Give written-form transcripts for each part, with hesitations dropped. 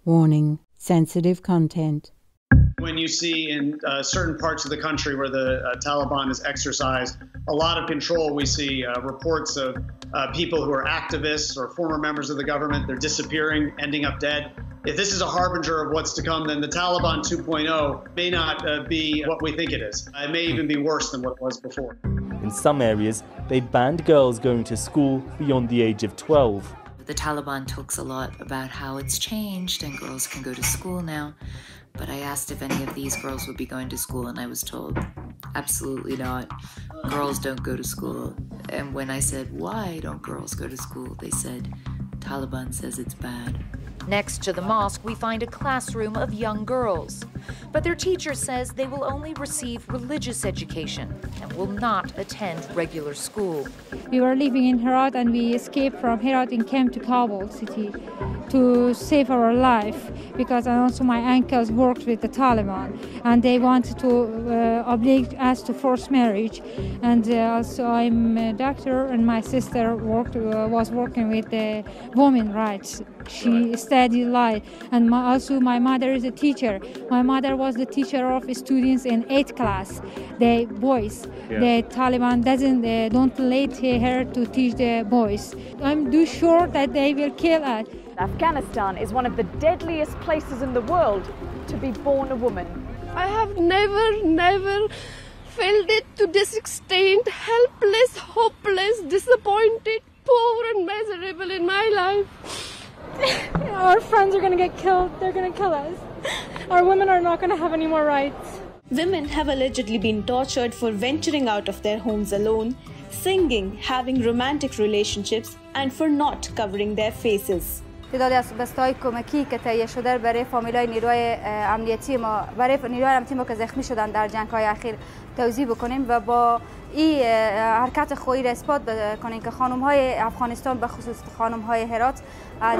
Warning: sensitive content. When you see in certain parts of the country where the Taliban is exercised a lot of control, we see reports of people who are activists or former members of the government, they're disappearing, ending up dead. If this is a harbinger of what's to come, then the Taliban 2.0 may not be what we think it is. It may even be worse than what it was before. In some areas, they banned girls going to school beyond the age of 12. The Taliban talks a lot about how it's changed and girls can go to school now. But I asked if any of these girls would be going to school, and I was told, absolutely not. Girls don't go to school. And when I said, why don't girls go to school? They said, Taliban says it's bad. Next to the mosque, we find a classroom of young girls. But their teacher says they will only receive religious education and will not attend regular school. We were living in Herat and we escaped from Herat and came to Kabul city to save our life because also my uncles worked with the Taliban and they wanted to oblige us to forced marriage. And also I'm a doctor and my sister was working with the women's rights. She studied law, and also my mother is a teacher. My mother was the teacher of students in 8th class, the boys. Yeah. The Taliban don't let her to teach the boys. I'm too sure that they will kill us. Afghanistan is one of the deadliest places in the world to be born a woman. I have never felt it to this extent, helpless, hopeless, disappointed, poor and miserable in my life. Our friends are going to get killed. They're going to kill us. Our women are not going to have any more rights. Women have allegedly been tortured for venturing out of their homes alone, singing, having romantic relationships, and for not covering their faces. تعدادی از بسته‌های کمکی که تهیه شده برای فامیلای نیروهای امنیتی ما که زخمی شدن در جنگ‌های اخیر توضیح بکنیم و با این حرکت خویی را اثبات کنیم که خانم‌های افغانستان به خصوص خانم‌های هرات از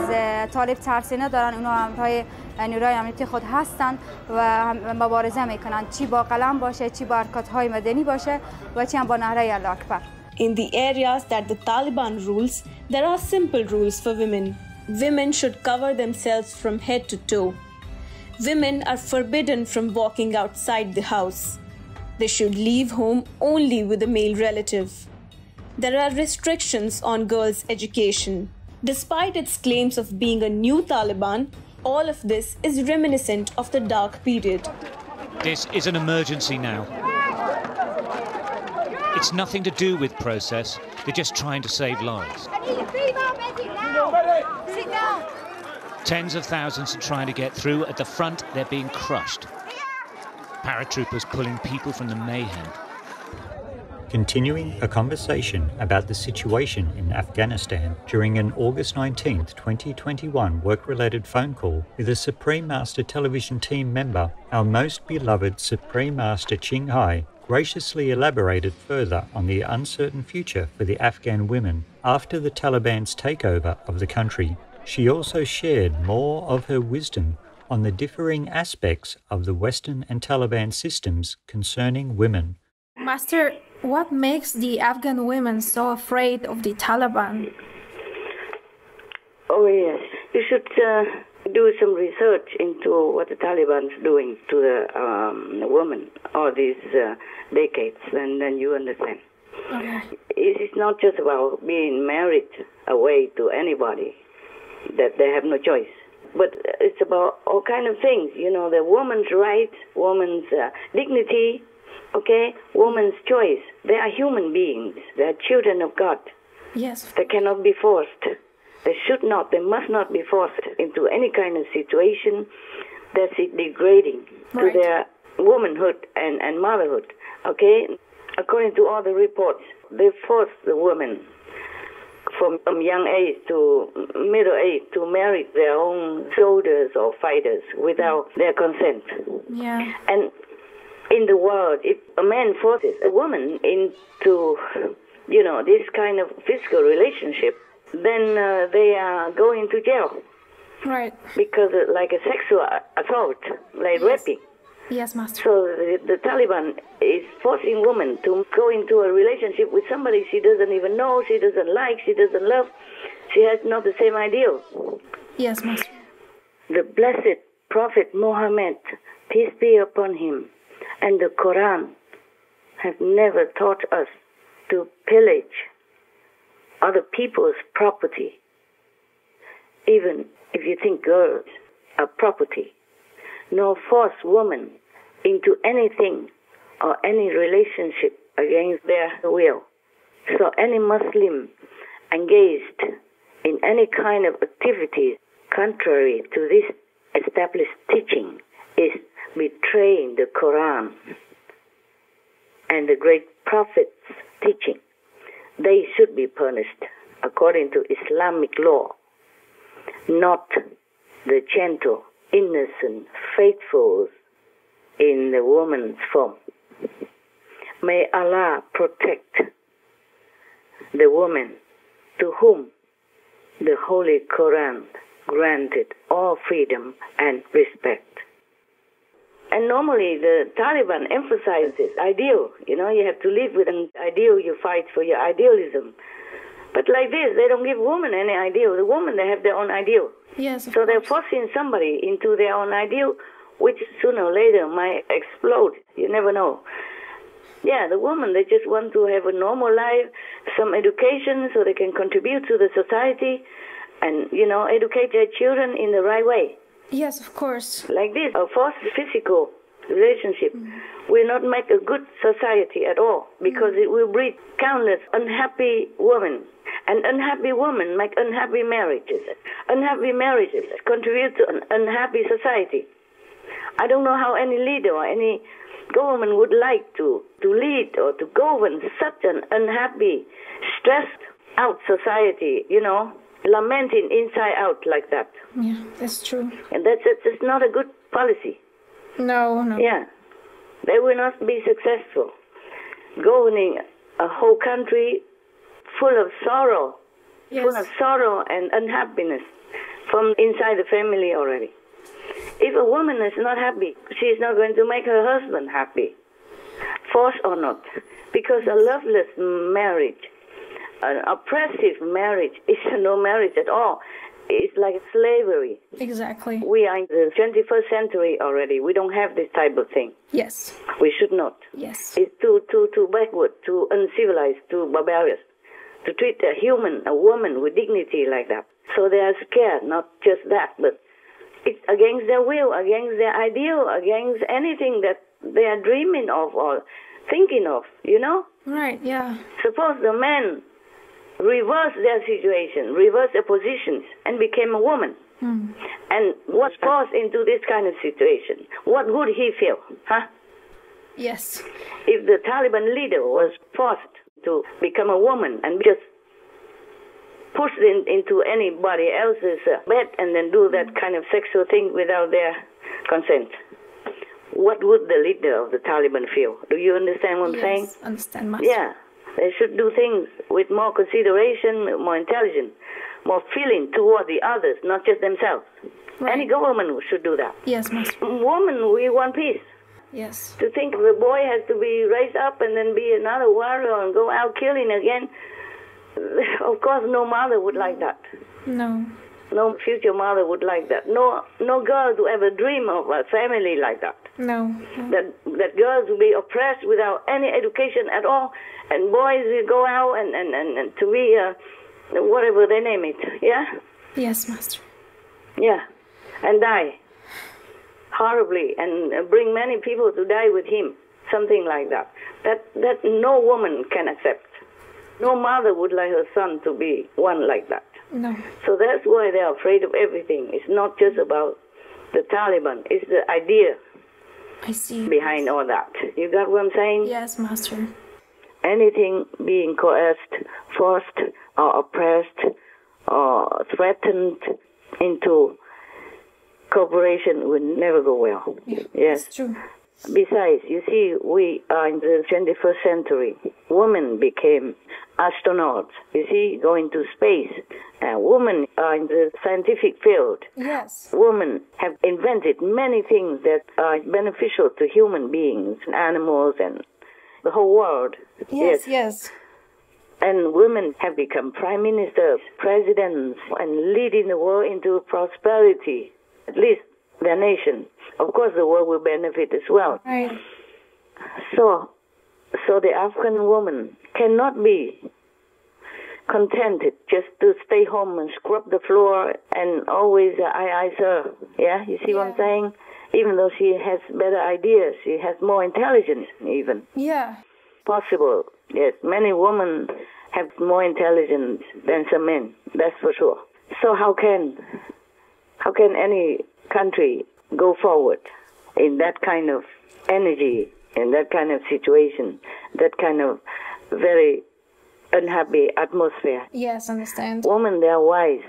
طالب ترسینه دارن، اونا همراه نیروهای امنیتی خود هستند و مبارزه میکنن، چی با قلم باشه، چی با حرکت‌های مدنی باشه و چی هم با نعره الله اکبر. In the areas that the Taliban rules, there are simple rules for women. Women should cover themselves from head to toe. Women are forbidden from walking outside the house. They should leave home only with a male relative. There are restrictions on girls' education. Despite its claims of being a new Taliban, all of this is reminiscent of the dark period. This is an emergency now. It's nothing to do with process. They're just trying to save lives. Tens of thousands are trying to get through. At the front, they're being crushed. Paratroopers pulling people from the mayhem. Continuing a conversation about the situation in Afghanistan during an August 19, 2021 work-related phone call with a Supreme Master television team member, our most beloved Supreme Master Hai graciously elaborated further on the uncertain future for the Afghan women after the Taliban's takeover of the country. She also shared more of her wisdom on the differing aspects of the Western and Taliban systems concerning women. Master, what makes the Afghan women so afraid of the Taliban? Oh yes, you should do some research into what the Taliban's doing to the women all these decades, and then you understand. Okay. It's not just about being married away to anybody, that they have no choice. But it's about all kind of things, you know, the woman's rights, woman's dignity, okay, woman's choice. They are human beings. They are children of God. Yes. They cannot be forced. They should not, they must not be forced into any kind of situation that's degrading to their womanhood and motherhood, okay? According to all the reports, they force the women from young age to middle age to marry their own soldiers or fighters without their consent. Yeah. And in the world, if a man forces a woman into, you know, this kind of physical relationship, then they are going to jail. Right. Because like a sexual assault, like raping. Yes, Master. So the Taliban is forcing women to go into a relationship with somebody she doesn't even know, she doesn't like, she doesn't love. She has not the same ideal. Yes, Master. the blessed Prophet Muhammad, peace be upon him, and the Quran have never taught us to pillage other people's property. Even if you think girls are property, nor force women into anything or any relationship against their will. So any Muslim engaged in any kind of activity contrary to this established teaching is betraying the Quran and the great Prophet's teaching. They should be punished according to Islamic law, not the gentle, innocent, faithful in the woman's form. May Allah protect the woman to whom the Holy Quran granted all freedom and respect. And normally the Taliban emphasizes ideal. You know, you have to live with an ideal, you fight for your idealism. But like this, they don't give women any ideal. The women, they have their own ideal. Yes, so they're forcing somebody into their own ideal, which sooner or later might explode. You never know. Yeah, the woman, they just want to have a normal life, some education so they can contribute to the society and, you know, educate their children in the right way. Yes, of course. Like this, a forced physical relationship will not make a good society at all, because it will breed countless unhappy women. And unhappy women make unhappy marriages. Unhappy marriages contribute to an unhappy society. I don't know how any leader or any government would like to lead or to govern such an unhappy, stressed out society, you know, lamenting inside out like that. Yeah, that's true. And that's not a good policy. No. Yeah. They will not be successful governing a whole country full of sorrow, full of sorrow and unhappiness from inside the family already. If a woman is not happy, she is not going to make her husband happy, force or not, because a loveless marriage, an oppressive marriage, is no marriage at all. It's like slavery. Exactly. We are in the 21st century already. We don't have this type of thing. Yes. We should not. Yes. It's too backward, too uncivilized, too barbarous to treat a human, a woman with dignity like that. So they are scared, not just that, but it's against their will, against their ideal, against anything that they are dreaming of or thinking of, you know? Right, yeah. Suppose the men reverse their situation, reverse their positions, and became a woman, and was forced into this kind of situation, what would he feel, huh? Yes. If the Taliban leader was forced to become a woman and just pushed into anybody else's bed and then do that kind of sexual thing without their consent, what would the leader of the Taliban feel? Do you understand what I'm saying? Yes, understand, Master. Yeah. They should do things with more consideration, more intelligence, more feeling toward the others, not just themselves. Right. Any government should do that. Yes, Master. Women, we want peace. Yes. To think the boy has to be raised up and then be another warrior and go out killing again, of course no mother would like that. No. No future mother would like that. No girl would ever dream of a family like that. No. That girls will be oppressed without any education at all, and boys will go out and to be whatever they name it. Yeah. Yes, Master. Yeah, and die horribly and bring many people to die with him. Something like that. That no woman can accept. No mother would like her son to be one like that. No. So that's why they're afraid of everything. It's not just about the Taliban. It's the idea I see behind all that. You got what I'm saying? Yes, Master. Anything being coerced, forced, or oppressed, or threatened into cooperation will never go well. Yeah, yes. That's true. Besides, you see, we are in the 21st century. Women became astronauts, you see, going to space. Women are in the scientific field. Yes. Women have invented many things that are beneficial to human beings, animals, and the whole world. Yes. And women have become prime ministers, presidents, and leading the world into prosperity. at least their nation. Of course, the world will benefit as well. Right. So the Afghan woman cannot be contented just to stay home and scrub the floor and always I sir. Yeah, you see what I'm saying? Even though she has better ideas, she has more intelligence even. Yeah. Possible. Yes, many women have more intelligence than some men. That's for sure. So how can any country go forward in that kind of energy, in that kind of situation, that kind of very unhappy atmosphere? Yes, understand. Women, they are wise.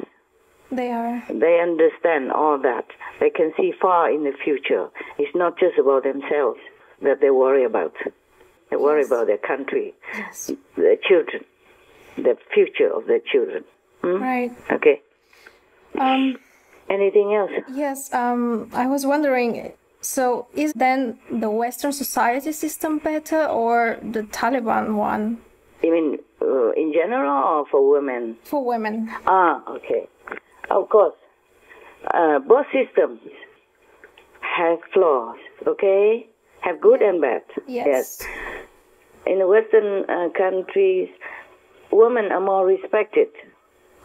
They are. They understand all that. They can see far in the future. It's not just about themselves that they worry about. They worry about their country, their children, the future of their children. Right. Okay. Anything else? Yes, I was wondering, so is then the Western society system better or the Taliban one? You mean in general or for women? For women. Okay. Of course. Both systems have flaws, okay? Have good and bad. Yes. In the Western countries, women are more respected.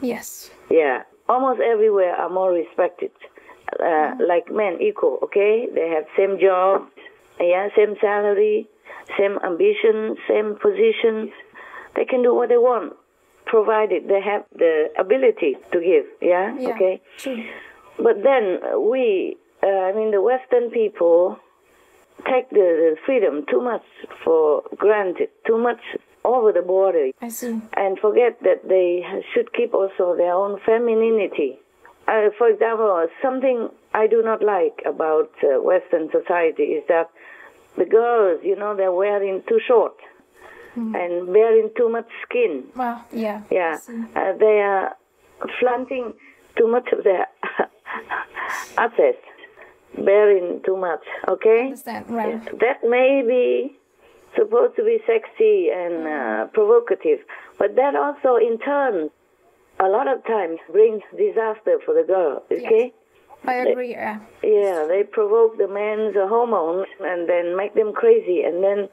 Yes. Yeah. Almost everywhere are more respected. Like men, equal, okay? They have same job, same salary, same ambition, same position. They can do what they want, provided they have the ability to give, okay? True. But then we, the Western people take the freedom too much for granted, too much over the border. I see. And forget that they should keep also their own femininity. For example, something I do not like about Western society is that the girls, they're wearing too short and bearing too much skin. Well, yeah. Yeah. They are flaunting too much of their assets, bearing too much, okay? I understand, right. That may be supposed to be sexy and provocative, but that also in turn a lot of times brings disaster for the girl, okay? Yes. I agree, yeah. Yeah, they provoke the men's hormones and then make them crazy, and then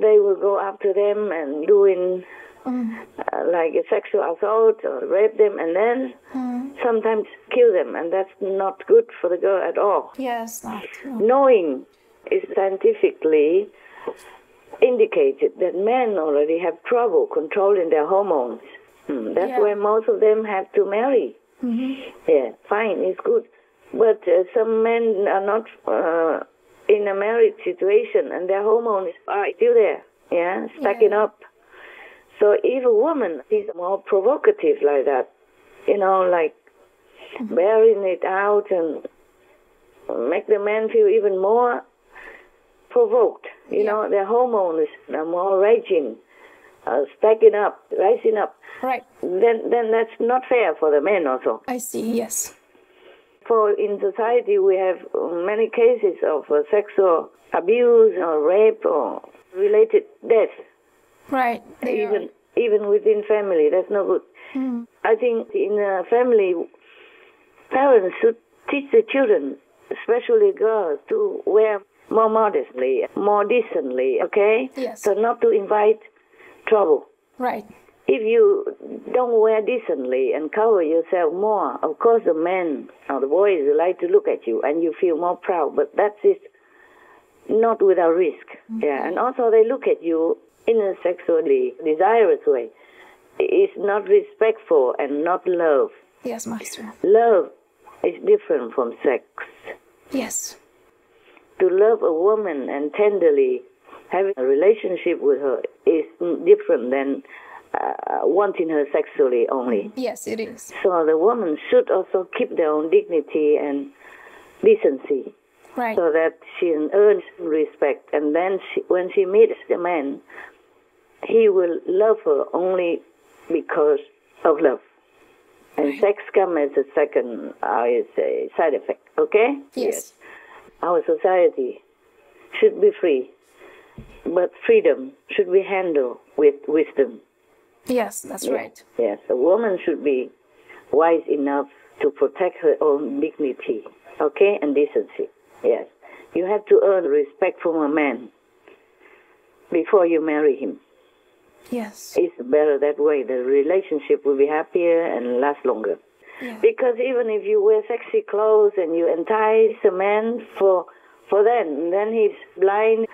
they will go after them and doing like a sexual assault or rape them, and then sometimes kill them, and that's not good for the girl at all. Yes, not true. Knowing is scientifically indicated that men already have trouble controlling their hormones. That's why most of them have to marry. Yeah, fine, it's good. But some men are not in a married situation and their hormones are still there, stacking up. So if a woman is more provocative like that, like bearing it out and make the man feel even more provoked, their hormones are more raging, stacking up, rising up. Right. Then that's not fair for the men also. I see, yes. For in society we have many cases of sexual abuse or rape or related death. Right. Even within family, that's no good. I think in a family, parents should teach the children, especially girls, to wear more modestly, more decently, okay? Yes. So not to invite trouble. Right. If you don't wear decently and cover yourself more, of course the men or the boys like to look at you and you feel more proud, but that's it, not without risk. Yeah, and also they look at you in a sexually desirous way. It's not respectful and not love. Yes, Master. Love is different from sex. Yes. To love a woman and tenderly having a relationship with her is different than wanting her sexually only. Yes, it is. So the woman should also keep their own dignity and decency. Right. So that she earns respect. And then when she meets the man, he will love her only because of love. And sex comes as a second, side effect. Okay? Yes. Our society should be free, but freedom should be handled with wisdom. Yes, that's right. Yes, a woman should be wise enough to protect her own dignity, okay, and decency. Yes. You have to earn respect from a man before you marry him. Yes. It's better that way. The relationship will be happier and last longer. Yeah. Because even if you wear sexy clothes and you entice a man for that, and then he's blind,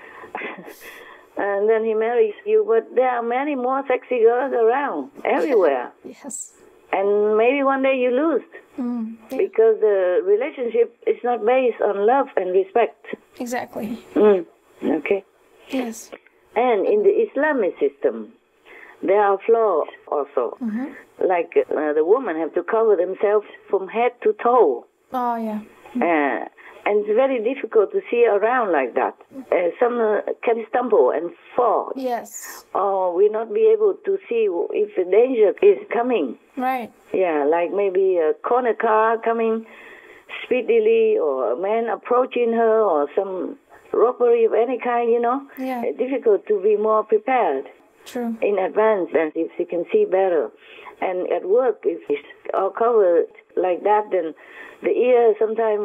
and then he marries you, but there are many more sexy girls around, everywhere. Yes. And maybe one day you lose, because the relationship is not based on love and respect. Exactly. Okay. Yes. And in the Islamic system, there are flaws also. Like the women have to cover themselves from head to toe. Oh, yeah. And it's very difficult to see around like that. Some can stumble and fall. Yes. Or will not be able to see if the danger is coming. Right. Yeah, like maybe a corner car coming speedily, or a man approaching her, or some robbery of any kind, you know. Yeah. It's difficult to be more prepared. True. In advance, than if she can see better. And at work, if it's all covered like that, then the ear sometimes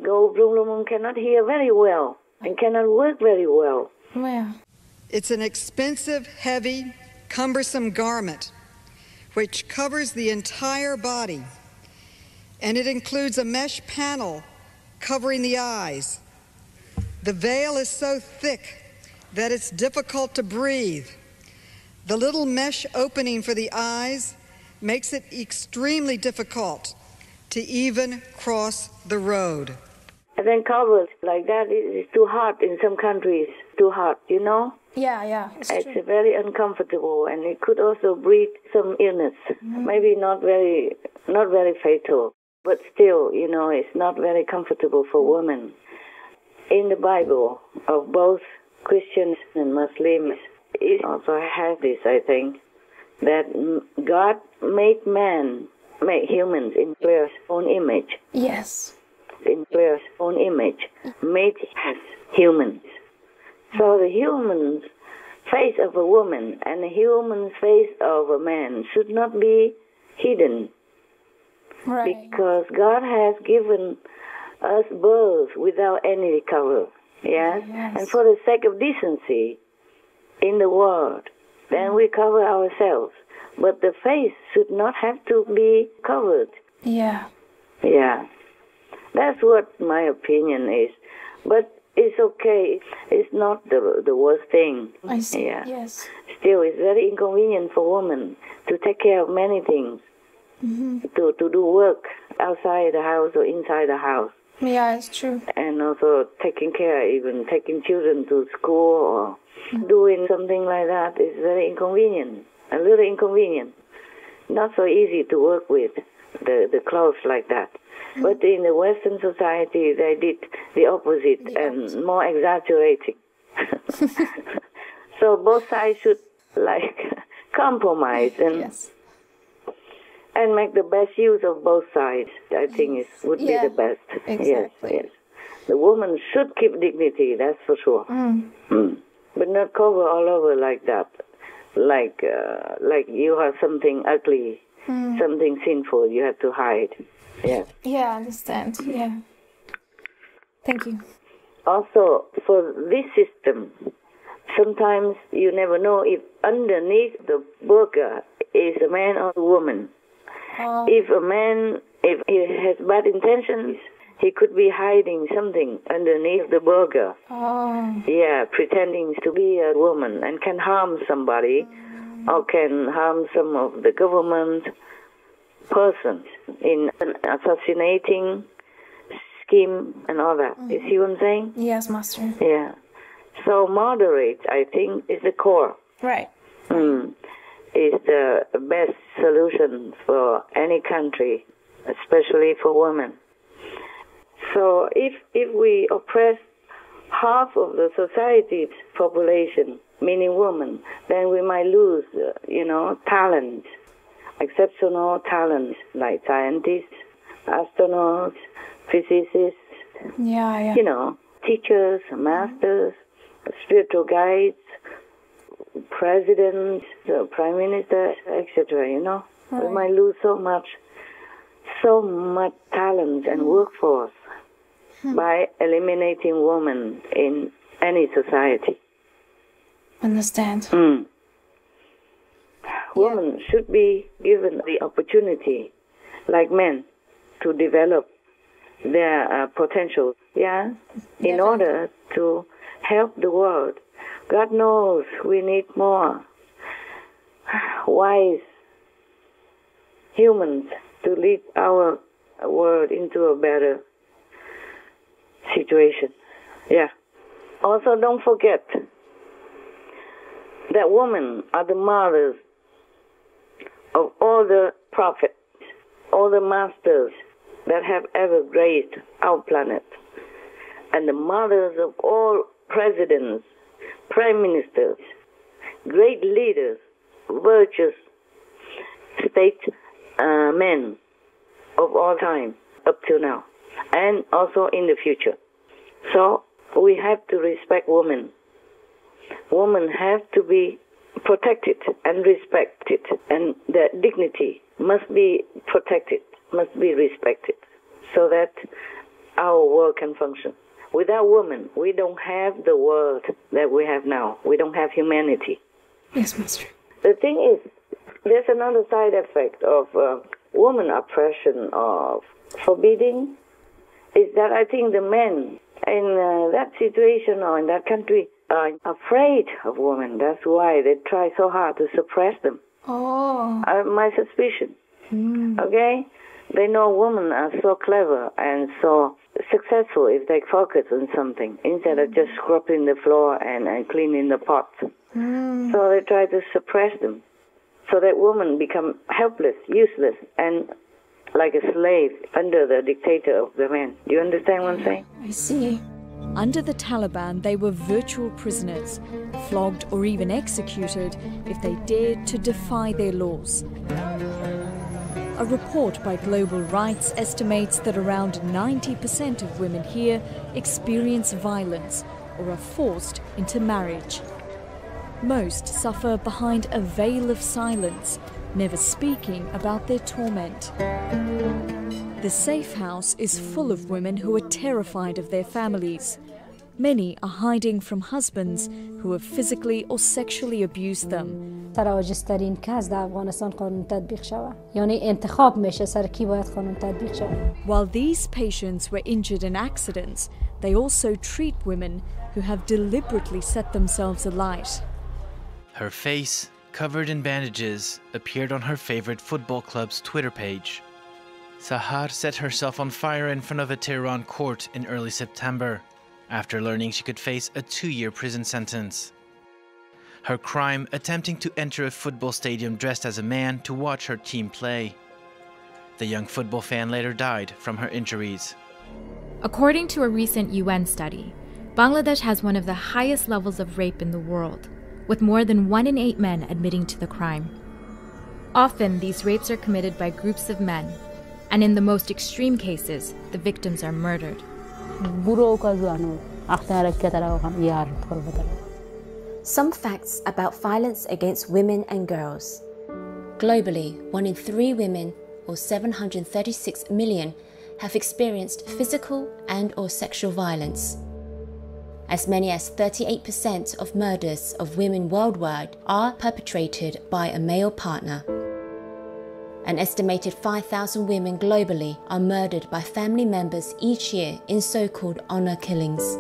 go bloom and cannot hear very well and cannot work very well. Yeah. It's an expensive, heavy, cumbersome garment which covers the entire body, and it includes a mesh panel covering the eyes. The veil is so thick that it's difficult to breathe. The little mesh opening for the eyes makes it extremely difficult to even cross the road. And then covered like that is too hot in some countries, too hot, you know? Yeah. It's very uncomfortable, and it could also breed some illness. Maybe not very fatal, but still, you know, it's not very comfortable for women. In the Bible of both Christians and Muslims, it also has this, I think, that God made humans in His own image. Yes. In His own image, made as humans. So the human face of a woman and the human face of a man should not be hidden. Right. Because God has given us birth without any cover. Yes? And for the sake of decency in the world, then we cover ourselves. But the face should not have to be covered. Yeah. Yeah. That's what my opinion is. But it's okay. It's not the worst thing. I see. Yeah. Yes. Still, it's very inconvenient for women to take care of many things. To do work outside the house or inside the house. Yeah, it's true. And also taking care, even taking children to school or doing something like that is very inconvenient. A little inconvenient. Not so easy to work with, the clothes like that. But in the Western society, they did the opposite and more exaggerating. So both sides should compromise and make the best use of both sides. I think would be the best. Exactly. Yes. The woman should keep dignity, that's for sure. But not cover all over like that. Like you have something ugly, something sinful you have to hide. Yeah. Yeah, I understand. Yeah. Thank you. Also, for this system, sometimes you never know if underneath the burqa is a man or a woman. If a man, if he has bad intentions, he could be hiding something underneath the burqa. Yeah, pretending to be a woman and can harm somebody or can harm some of the government persons in an assassinating scheme and all that. You see what I'm saying? Yes, Master. Yeah. So moderate, I think, is the core. Right. Is the best solution for any country, especially for women. So if we oppress half of the society's population, meaning women, then we might lose, talent, exceptional talent, like scientists, astronauts, physicists, teachers, masters, spiritual guides, presidents, prime minister, etc., We might lose so much. so much talent and workforce by eliminating women in any society. Understand. Women should be given the opportunity, like men, to develop their potential, in order to help the world. God knows we need more wise humans to lead our world into a better situation. Also, don't forget that women are the mothers of all the prophets, all the masters that have ever graced our planet, and the mothers of all presidents, prime ministers, great leaders, virtuous statesmen of all time up till now, and also in the future. So we have to respect women. Women have to be protected and respected, and their dignity must be protected, must be respected, so that our world can function. Without women, we don't have the world that we have now. We don't have humanity. Yes, Master. The thing is, there's another side effect of woman oppression, of forbidding, is that I think the men in that situation or in that country are afraid of women. That's why they try so hard to suppress them. My suspicion. Okay? They know women are so clever and so successful if they focus on something instead of just scrubbing the floor and cleaning the pot. So they try to suppress them so that women become helpless, useless, and like a slave under the dictator of the man. Do you understand what I'm saying? I see. Under the Taliban, they were virtual prisoners, flogged or even executed if they dared to defy their laws. A report by Global Rights estimates that around 90% of women here experience violence or are forced into marriage. Most suffer behind a veil of silence, never speaking about their torment. The safe house is full of women who are terrified of their families. Many are hiding from husbands who have physically or sexually abused them. تراجسترین که از افغانستان قانون تطبیق شود یعنی انتخاب میشه سر کی باید قانون تطبیق شود. While these patients were injured in accidents, they also treat women who have deliberately set themselves alight. Her face, covered in bandages, appeared on her favorite football club's Twitter page. Sahar set herself on fire in front of a Tehran court in early September, after learning she could face a 2-year prison sentence. Her crime, attempting to enter a football stadium dressed as a man to watch her team play. The young football fan later died from her injuries. According to a recent UN study, Bangladesh has one of the highest levels of rape in the world, with more than 1 in 8 men admitting to the crime. Often, these rapes are committed by groups of men, and in the most extreme cases, the victims are murdered. Some facts about violence against women and girls. Globally, 1 in 3 women, or 736 million, have experienced physical and/or sexual violence. As many as 38% of murders of women worldwide are perpetrated by a male partner. An estimated 5,000 women globally are murdered by family members each year in so-called honor killings.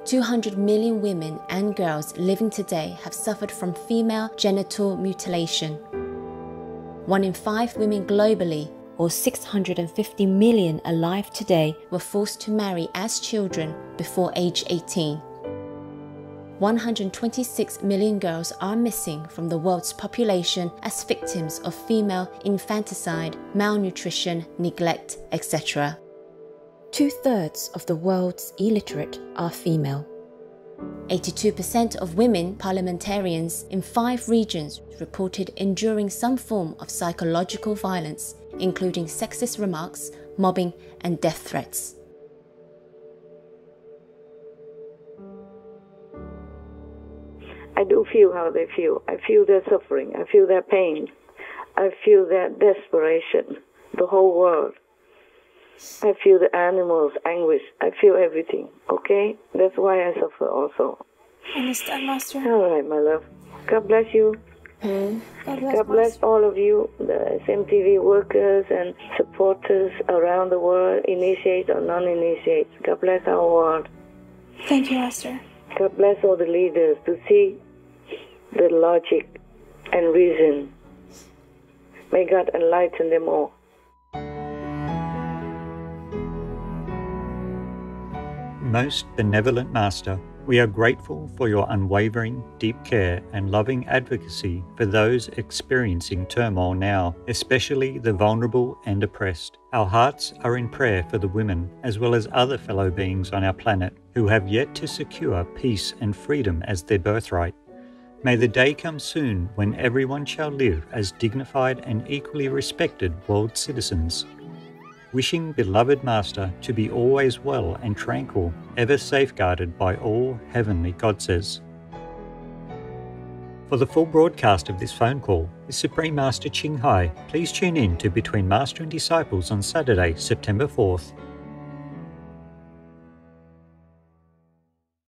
200 million women and girls living today have suffered from female genital mutilation. 1 in 5 women globally, or 650 million alive today, were forced to marry as children before age 18. 126 million girls are missing from the world's population as victims of female infanticide, malnutrition, neglect, etc. 2/3 of the world's illiterate are female. 82% of women parliamentarians in 5 regions reported enduring some form of psychological violence, including sexist remarks, mobbing, and death threats. I do feel how they feel. I feel their suffering. I feel their pain. I feel their desperation. the whole world. I feel the animals' anguish. I feel everything, okay? That's why I suffer also. Understand, Master. All right, my love. God bless you. God bless all of you, the SMTV workers and supporters around the world, initiate or non-initiate. God bless our world. Thank you, Master. God bless all the leaders to see the logic and reason. May God enlighten them all. Most benevolent Master, we are grateful for your unwavering, deep care and loving advocacy for those experiencing turmoil now, especially the vulnerable and oppressed. Our hearts are in prayer for the women, as well as other fellow beings on our planet who have yet to secure peace and freedom as their birthright. May the day come soon when everyone shall live as dignified and equally respected world citizens. Wishing beloved Master to be always well and tranquil, ever safeguarded by all heavenly goddesses. For the full broadcast of this phone call with Supreme Master Ching Hai, please tune in to Between Master and Disciples on Saturday, September 4th.